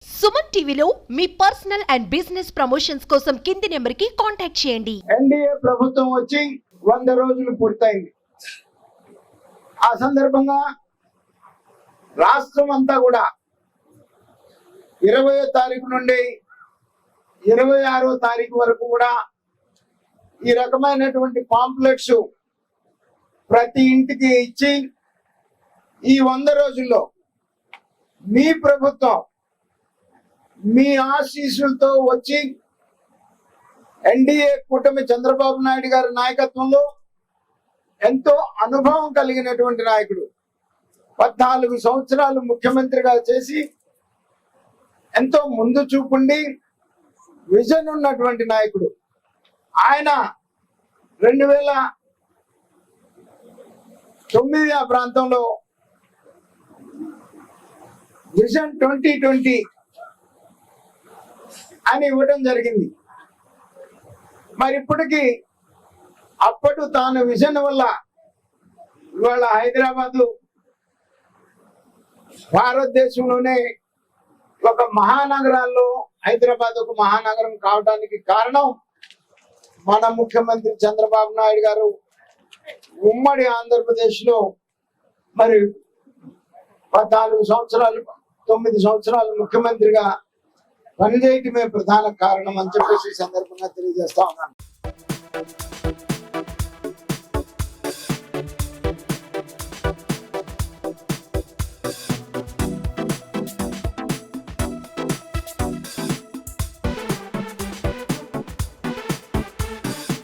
సుమన్ టీవీలో మీ personal and business promotions కోసం కింది నెంబర్కి కాంటాక్ట్ చేయండి. ఎన్డీఏ ప్రభుత్వం వచ్చి 100 రోజులు పూర్తయింది. ఆ సందర్భంగా రాష్ట్రం అంతా కూడా 20వ తారీఖు నుండి 26వ తారీఖు వరకు కూడా ఈ రకమైనటువంటి పాంప్లెట్స్ ప్రతి ఇంటికి ఇచ్చి ఈ 100 రోజుల్లో మీ ప్రభుత్వం మీ ఆశీస్సులతో వచ్చి ఎన్డీఏ కూటమి చంద్రబాబు నాయుడు గారి నాయకత్వంలో ఎంతో అనుభవం కలిగినటువంటి నాయకుడు, 14 సంవత్సరాలు ముఖ్యమంత్రిగా చేసి ఎంతో ముందు చూపుండి విజన్ ఉన్నటువంటి నాయకుడు. ఆయన 2009 ఆ ప్రాంతంలో విజన్ 2020 అని ఇవ్వడం జరిగింది. మరి ఇప్పటికి అప్పటి తాను విజన్ వల్ల ఇవాళ హైదరాబాదు భారతదేశంలోనే ఒక మహానగరాల్లో హైదరాబాద్ ఒక మహానగరం కావడానికి కారణం మన ముఖ్యమంత్రి చంద్రబాబు నాయుడు గారు ఉమ్మడి ఆంధ్రప్రదేశ్ లో మరి 14 సంవత్సరాలు 9 సంవత్సరాలు ముఖ్యమంత్రిగా పనిచేయటమే ప్రధాన కారణం అని చెప్పేసి సందర్భంగా తెలియజేస్తా ఉన్నాను.